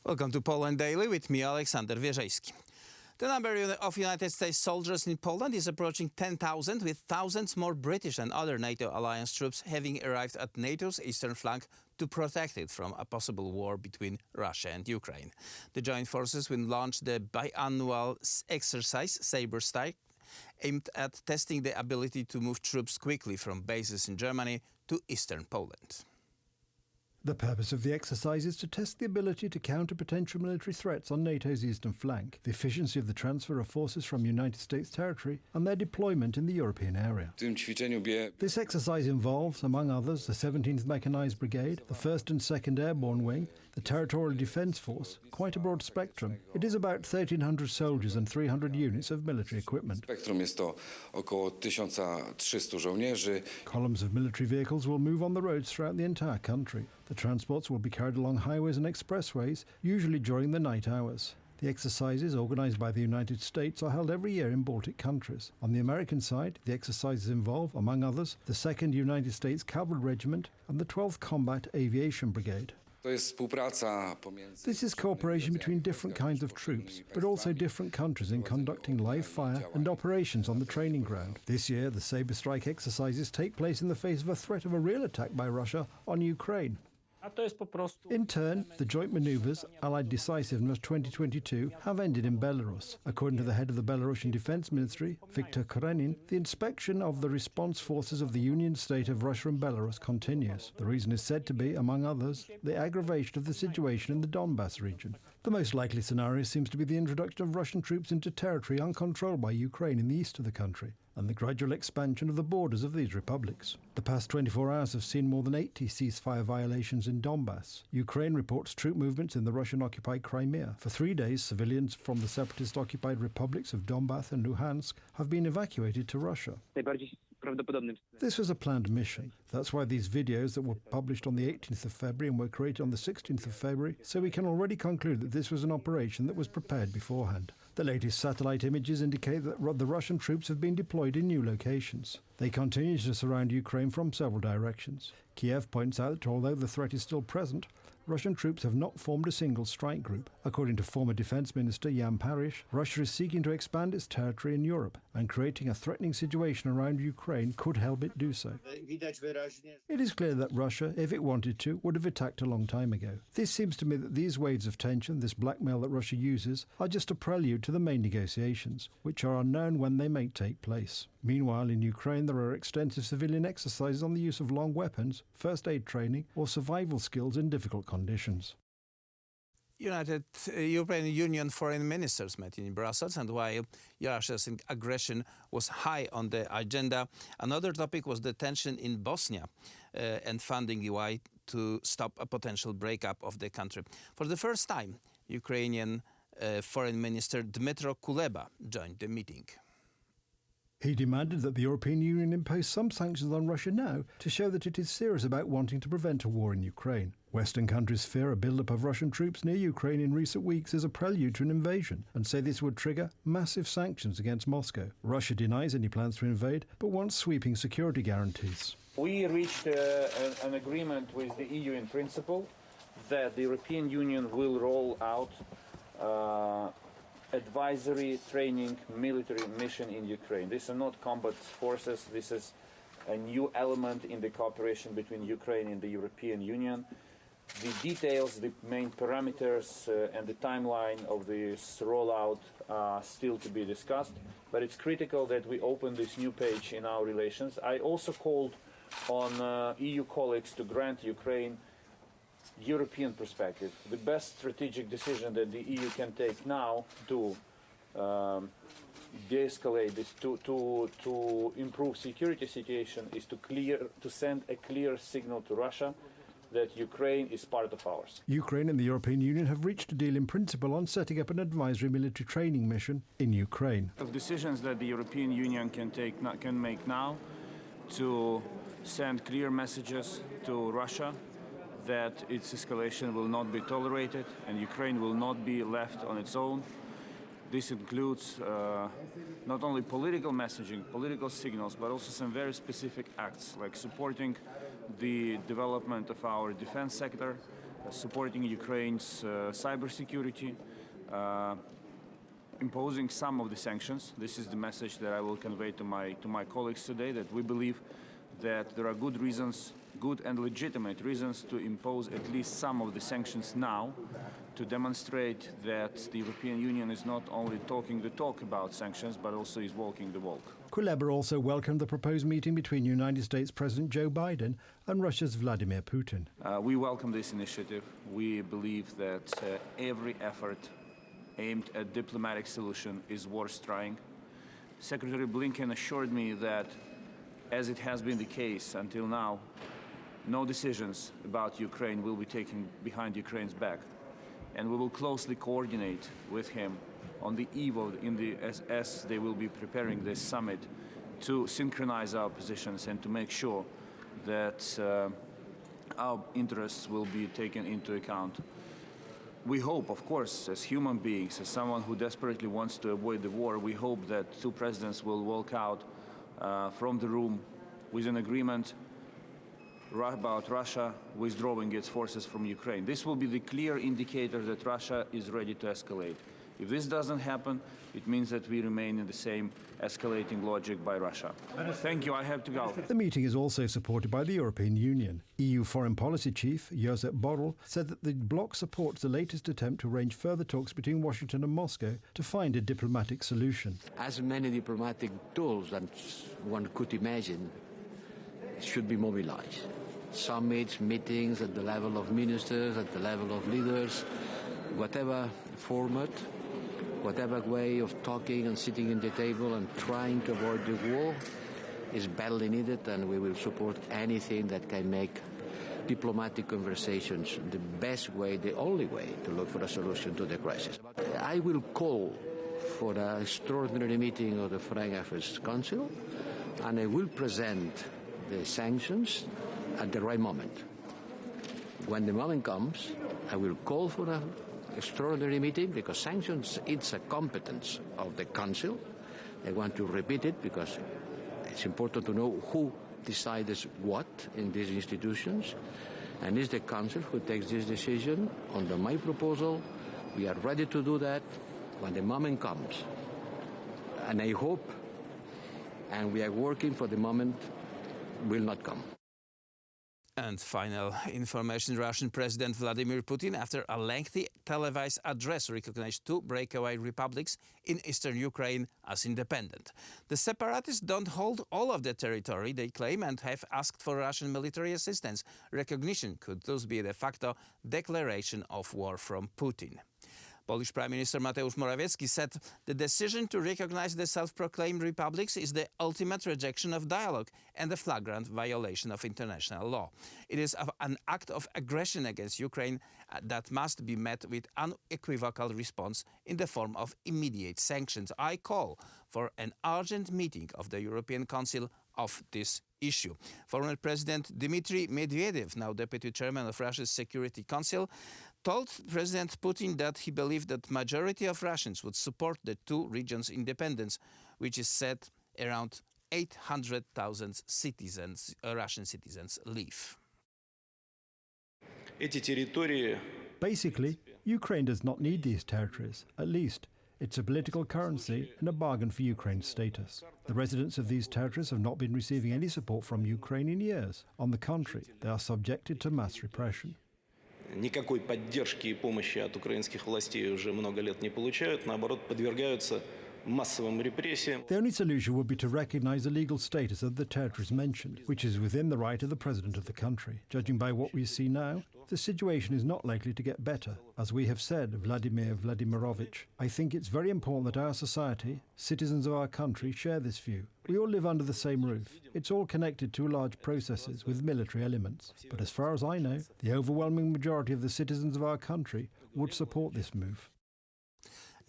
Welcome to Poland Daily with me, Aleksander Wierzejski. The number of United States soldiers in Poland is approaching 10,000, with thousands more British and other NATO alliance troops having arrived at NATO's eastern flank to protect it from a possible war between Russia and Ukraine. The joint forces will launch the biannual exercise Sabre Strike, aimed at testing the ability to move troops quickly from bases in Germany to eastern Poland. The purpose of the exercise is to test the ability to counter potential military threats on NATO's eastern flank, the efficiency of the transfer of forces from United States territory and their deployment in the European area. This exercise involves, among others, the 17th Mechanized Brigade, the 1st and 2nd Airborne Wing, the Territorial Defence Force, quite a broad spectrum. It is about 1,300 soldiers and 300 units of military equipment. Columns of military vehicles will move on the roads throughout the entire country. The transports will be carried along highways and expressways, usually during the night hours. The exercises, organised by the United States, are held every year in Baltic countries. On the American side, the exercises involve, among others, the 2nd United States Cavalry Regiment and the 12th Combat Aviation Brigade. This is cooperation between different kinds of troops, but also different countries in conducting live fire and operations on the training ground. This year, the Sabre Strike exercises take place in the face of a threat of a real attack by Russia on Ukraine. In turn, the joint manoeuvres, Allied Decisiveness 2022, have ended in Belarus. According to the head of the Belarusian Defense Ministry, Viktor Karenin, the inspection of the response forces of the Union State of Russia and Belarus continues. The reason is said to be, among others, the aggravation of the situation in the Donbass region. The most likely scenario seems to be the introduction of Russian troops into territory uncontrolled by Ukraine in the east of the country, and the gradual expansion of the borders of these republics. The past 24 hours have seen more than 80 ceasefire violations in Donbass. Ukraine reports troop movements in the Russian-occupied Crimea. For 3 days, civilians from the separatist-occupied republics of Donbass and Luhansk have been evacuated to Russia. This was a planned mission. That's why these videos that were published on the 18th of February and were created on the 16th of February, so we can already conclude that this was an operation that was prepared beforehand. The latest satellite images indicate that the Russian troops have been deployed in new locations. They continue to surround Ukraine from several directions. Kiev points out that although the threat is still present, Russian troops have not formed a single strike group. According to former Defense Minister Jan Parish, Russia is seeking to expand its territory in Europe, and creating a threatening situation around Ukraine could help it do so. It is clear that Russia, if it wanted to, would have attacked a long time ago. This seems to me that these waves of tension, this blackmail that Russia uses, are just a prelude to the main negotiations, which are unknown when they may take place. Meanwhile, in Ukraine, there are extensive civilian exercises on the use of long weapons, first aid training, or survival skills in difficult conditions. European Union foreign ministers met in Brussels, and while Russia's aggression was high on the agenda, another topic was the tension in Bosnia and funding UI to stop a potential breakup of the country. For the first time, Ukrainian Foreign Minister Dmytro Kuleba joined the meeting. He demanded that the European Union impose some sanctions on Russia now to show that it is serious about wanting to prevent a war in Ukraine. Western countries fear a build-up of Russian troops near Ukraine in recent weeks as a prelude to an invasion, and say this would trigger massive sanctions against Moscow. Russia denies any plans to invade, but wants sweeping security guarantees. We reached an agreement with the EU in principle that the European Union will roll out advisory training military mission in Ukraine. These are not combat forces. This is a new element in the cooperation between Ukraine and the European Union. The details, the main parameters and the timeline of this rollout are still to be discussed, but it's critical that we open this new page in our relations. I also called on EU colleagues to grant Ukraine European perspective. The best strategic decision that the EU can take now to de-escalate this, to improve security situation, is to send a clear signal to Russia that Ukraine is part of ours. Ukraine and the European Union have reached a deal in principle on setting up an advisory military training mission in Ukraine. Of decisions that the European Union can make now to send clear messages to Russia that its escalation will not be tolerated and Ukraine will not be left on its own. This includes not only political messaging, political signals, but also some very specific acts like supporting the development of our defense sector, supporting Ukraine's cybersecurity, imposing some of the sanctions. This is the message that I will convey to my colleagues today, that we believe that there are good reasons, good and legitimate reasons to impose at least some of the sanctions now, to demonstrate that the European Union is not only talking the talk about sanctions, but also is walking the walk. Kuleba also welcomed the proposed meeting between United States President Joe Biden and Russia's Vladimir Putin. We welcome this initiative. We believe that every effort aimed at diplomatic solution is worth trying. Secretary Blinken assured me that, as it has been the case until now, no decisions about Ukraine will be taken behind Ukraine's back. And we will closely coordinate with him on the eve of, as they will be preparing this summit, to synchronize our positions and to make sure that our interests will be taken into account. We hope, of course, as human beings, as someone who desperately wants to avoid the war, we hope that two presidents will walk out from the room with an agreement about Russia withdrawing its forces from Ukraine. This will be the clear indicator that Russia is ready to escalate. If this doesn't happen, it means that we remain in the same escalating logic by Russia. Thank you, I have to go. The meeting is also supported by the European Union. EU Foreign Policy Chief Josep Borrell said that the bloc supports the latest attempt to arrange further talks between Washington and Moscow to find a diplomatic solution. As many diplomatic tools that one could imagine should be mobilized. Summits, meetings at the level of ministers, at the level of leaders, whatever format, whatever way of talking and sitting in the table and trying to avoid the war is badly needed, and we will support anything that can make diplomatic conversations the best way, the only way to look for a solution to the crisis. I will call for an extraordinary meeting of the Foreign Affairs Council, and I will present the sanctions at the right moment. When the moment comes, I will call for an extraordinary meeting, because sanctions, it's a competence of the Council. I want to repeat it because it's important to know who decides what in these institutions, and it's the Council who takes this decision. Under my proposal, we are ready to do that when the moment comes. And I hope, and we are working for the moment, will not come. And final information, Russian President Vladimir Putin, after a lengthy televised address, recognized two breakaway republics in eastern Ukraine as independent. The separatists don't hold all of the territory, they claim, and have asked for Russian military assistance. Recognition could thus be a de facto declaration of war from Putin. Polish Prime Minister Mateusz Morawiecki said the decision to recognize the self-proclaimed republics is the ultimate rejection of dialogue and a flagrant violation of international law. It is an act of aggression against Ukraine that must be met with unequivocal response in the form of immediate sanctions. I call for an urgent meeting of the European Council of this issue. Former President Dmitry Medvedev, now Deputy Chairman of Russia's Security Council, told President Putin that he believed that majority of Russians would support the two regions' independence, which is said around 800,000 citizens, Russian citizens live. Basically, Ukraine does not need these territories, at least. It's a political currency and a bargain for Ukraine's status. The residents of these territories have not been receiving any support from Ukraine in years. On the contrary, they are subjected to mass repression. Никакой поддержки и помощи от украинских властей уже много лет не получают, наоборот, подвергаются массовым репрессиям. The only solution would be to recognize the legal status of the territories mentioned, which is within the right of the president of the country. Judging by what we see now, the situation is not likely to get better. As we have said, Vladimir Vladimirovich, I think it's very important that our society, citizens of our country, share this view. We all live under the same roof. It's all connected to large processes with military elements. But as far as I know, the overwhelming majority of the citizens of our country would support this move.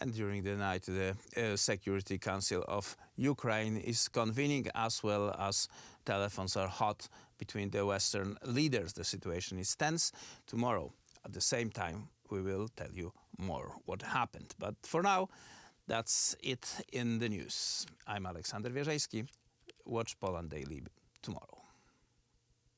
And during the night, the Security Council of Ukraine is convening, as well as telephones are hot between the Western leaders. The situation is tense. Tomorrow, at the same time, we will tell you more what happened. But for now, that's it in the news. I'm Aleksander Wierzejski. Watch Poland Daily tomorrow.